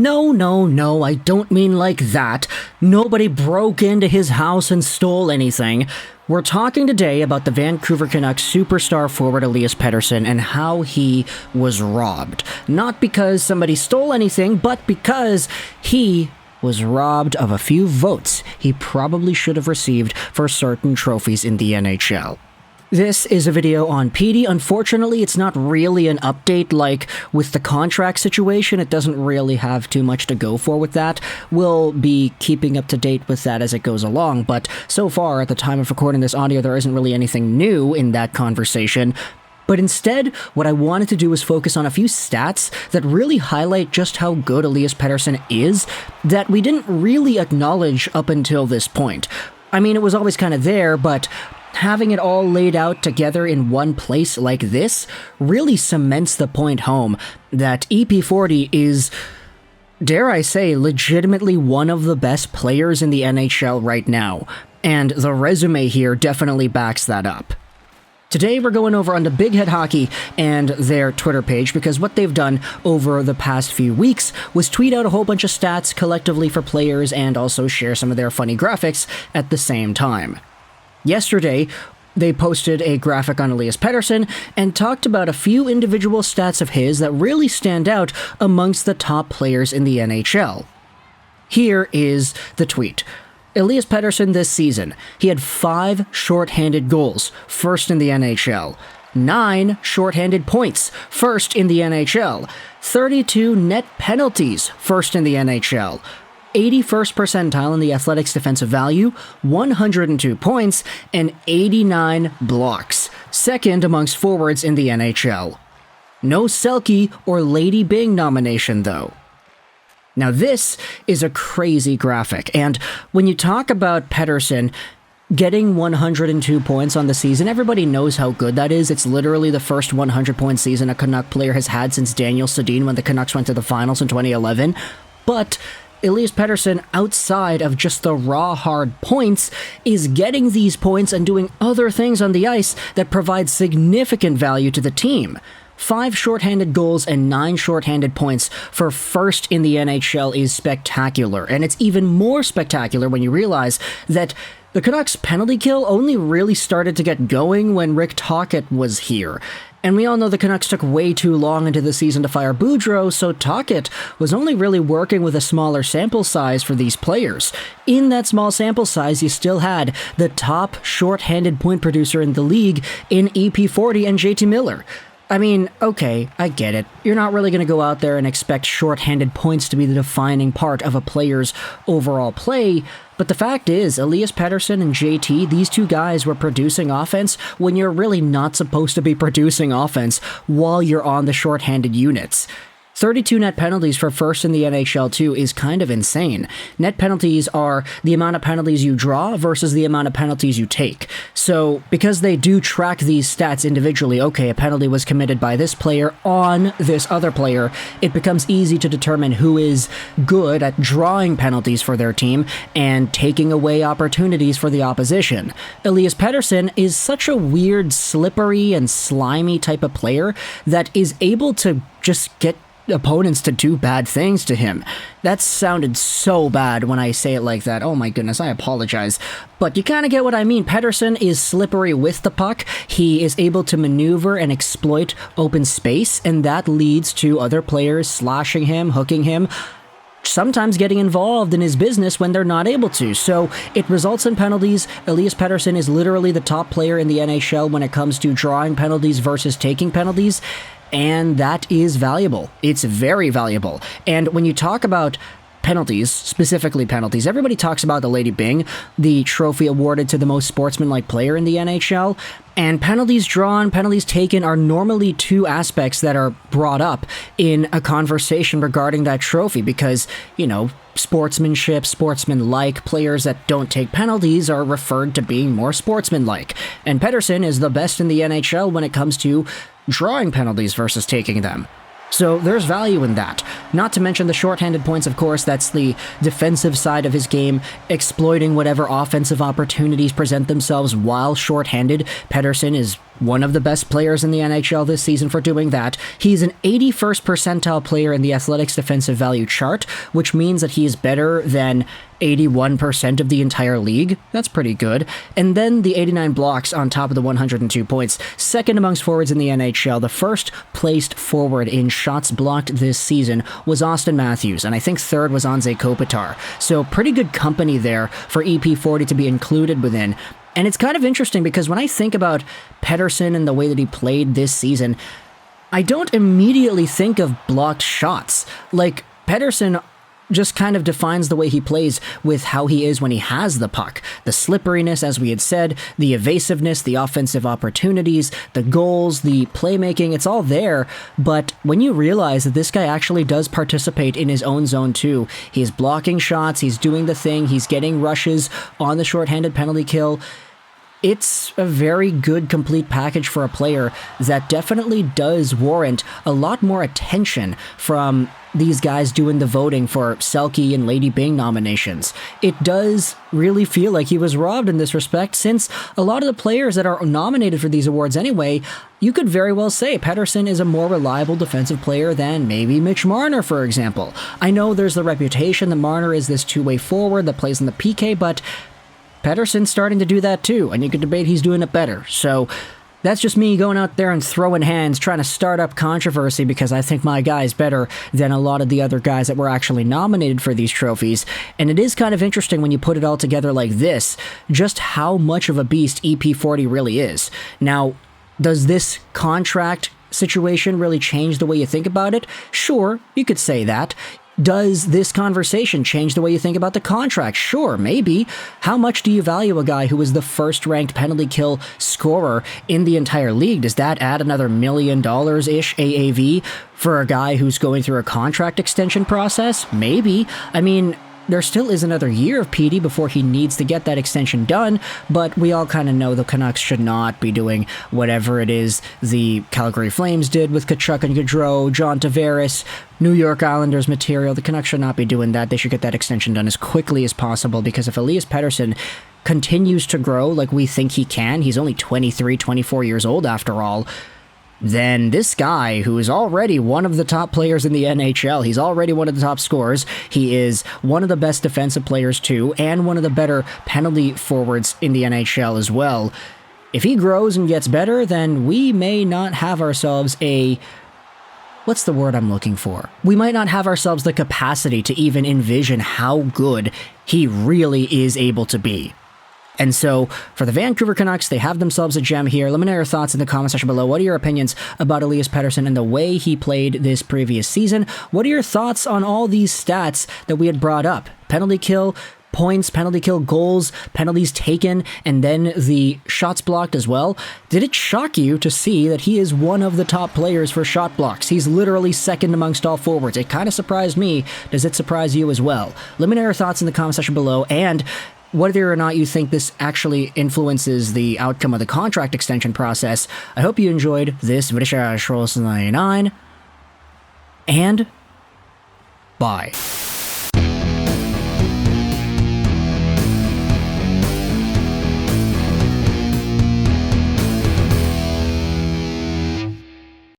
No, I don't mean like that. Nobody broke into his house and stole anything. We're talking today about the Vancouver Canucks superstar forward Elias Pettersson and how he was robbed. Not because somebody stole anything, but because he was robbed of a few votes he probably should have received for certain trophies in the NHL. This is a video on Petey. Unfortunately, it's not really an update like with the contract situation. It doesn't really have too much to go for with that. We'll be keeping up to date with that as it goes along, but so far, at the time of recording this audio, there isn't really anything new in that conversation. But instead, what I wanted to do was focus on a few stats that really highlight just how good Elias Pettersson is that we didn't really acknowledge up until this point. I mean, it was always kind of there, but having it all laid out together in one place like this really cements the point home that EP40 is, dare I say, legitimately one of the best players in the NHL right now, and the resume here definitely backs that up. Today we're going over onto Big Head Hockey and their Twitter page because what they've done over the past few weeks was tweet out a whole bunch of stats collectively for players and also share some of their funny graphics at the same time. Yesterday, they posted a graphic on Elias Pettersson and talked about a few individual stats of his that really stand out amongst the top players in the NHL. Here is the tweet. Elias Pettersson this season, he had 5 shorthanded goals, first in the NHL. 9 shorthanded points, first in the NHL. 32 net penalties, first in the NHL. 81st percentile in the Athletics defensive value, 102 points, and 89 blocks, second amongst forwards in the NHL. No Selke or Lady Byng nomination, though. Now this is a crazy graphic, and when you talk about Pettersson getting 102 points on the season, everybody knows how good that is. It's literally the first 100-point season a Canuck player has had since Daniel Sedin when the Canucks went to the finals in 2011, but Elias Pettersson, outside of just the raw hard points, is getting these points and doing other things on the ice that provide significant value to the team. 5 shorthanded goals and 9 shorthanded points for first in the NHL is spectacular, and it's even more spectacular when you realize that the Canucks' penalty kill only really started to get going when Rick Tocchet was here. And we all know the Canucks took way too long into the season to fire Boudreau, so Tocchet was only really working with a smaller sample size for these players. In that small sample size, you still had the top shorthanded point producer in the league in EP40 and JT Miller. I mean, okay, I get it. You're not really going to go out there and expect shorthanded points to be the defining part of a player's overall play, but the fact is, Elias Pettersson and JT, these two guys were producing offense when you're really not supposed to be producing offense while you're on the shorthanded units. 32 net penalties for first in the NHL too is kind of insane. Net penalties are the amount of penalties you draw versus the amount of penalties you take. So, because they do track these stats individually, okay, a penalty was committed by this player on this other player, it becomes easy to determine who is good at drawing penalties for their team and taking away opportunities for the opposition. Elias Pettersson is such a weird, slippery, and slimy type of player that is able to just get opponents to do bad things to him. That sounded so bad when I say it like that. Oh my goodness, I apologize. But you kind of get what I mean. Pettersson is slippery with the puck. He is able to maneuver and exploit open space, and that leads to other players slashing him, hooking him, sometimes getting involved in his business when they're not able to. So it results in penalties. Elias Pettersson is literally the top player in the NHL when it comes to drawing penalties versus taking penalties. And that is valuable. It's very valuable. And when you talk about penalties, specifically penalties, everybody talks about the Lady Byng, the trophy awarded to the most sportsmanlike player in the NHL. And penalties drawn, penalties taken are normally 2 aspects that are brought up in a conversation regarding that trophy because, you know, sportsmanship, sportsmanlike, players that don't take penalties are referred to being more sportsmanlike. And Pettersson is the best in the NHL when it comes to drawing penalties versus taking them. So there's value in that. Not to mention the shorthanded points, of course, that's the defensive side of his game, exploiting whatever offensive opportunities present themselves while shorthanded. Pettersson is one of the best players in the NHL this season for doing that. He's an 81st percentile player in the Athletics defensive value chart, which means that he is better than 81% of the entire league. That's pretty good. And then the 89 blocks on top of the 102 points. Second amongst forwards in the NHL. The first placed forward in shots blocked this season was Austin Matthews, and I think third was Anze Kopitar. So pretty good company there for EP40 to be included within. And it's kind of interesting because when I think about Pettersson and the way that he played this season, I don't immediately think of blocked shots. Like, Pettersson just kind of defines the way he plays with how he is when he has the puck. The slipperiness, as we had said, the evasiveness, the offensive opportunities, the goals, the playmaking, it's all there. But when you realize that this guy actually does participate in his own zone too, he's blocking shots, he's doing the thing, he's getting rushes on the shorthanded penalty kill, it's a very good complete package for a player that definitely does warrant a lot more attention from these guys doing the voting for Selke and Lady Byng nominations. It does really feel like he was robbed in this respect, since a lot of the players that are nominated for these awards anyway, you could very well say Pettersson is a more reliable defensive player than maybe Mitch Marner, for example. I know there's the reputation that Marner is this two-way forward that plays in the PK, but Pettersson's starting to do that too, and you could debate he's doing it better. So that's just me going out there and throwing hands, trying to start up controversy because I think my guy's better than a lot of the other guys that were actually nominated for these trophies. And it is kind of interesting when you put it all together like this, just how much of a beast EP40 really is. Now, does this contract situation really change the way you think about it? Sure, you could say that. Does this conversation change the way you think about the contract? Sure, maybe. How much do you value a guy who is the first-ranked penalty kill scorer in the entire league? Does that add another $1 million-ish AAV for a guy who's going through a contract extension process? Maybe. I mean, there still is another year of PD before he needs to get that extension done, but we all kind of know the Canucks should not be doing whatever it is the Calgary Flames did with Tkachuk and Gaudreau, John Tavares, New York Islanders material. The Canucks should not be doing that. They should get that extension done as quickly as possible, because if Elias Pettersson continues to grow like we think he can, he's only 23, 24 years old after all, then this guy, who is already one of the top players in the NHL, he's already one of the top scorers, he is one of the best defensive players too, and one of the better penalty forwards in the NHL as well. If he grows and gets better, then we may not have ourselves a... what's the word I'm looking for? We might not have ourselves the capacity to even envision how good he really is able to be. And so, for the Vancouver Canucks, they have themselves a gem here. Let me know your thoughts in the comment section below. What are your opinions about Elias Pettersson and the way he played this previous season? What are your thoughts on all these stats that we had brought up? Penalty kill, points, penalty kill, goals, penalties taken, and then the shots blocked as well. Did it shock you to see that he is one of the top players for shot blocks? He's literally second amongst all forwards. It kind of surprised me. Does it surprise you as well? Let me know your thoughts in the comment section below, and whether or not you think this actually influences the outcome of the contract extension process. I hope you enjoyed this video, and bye.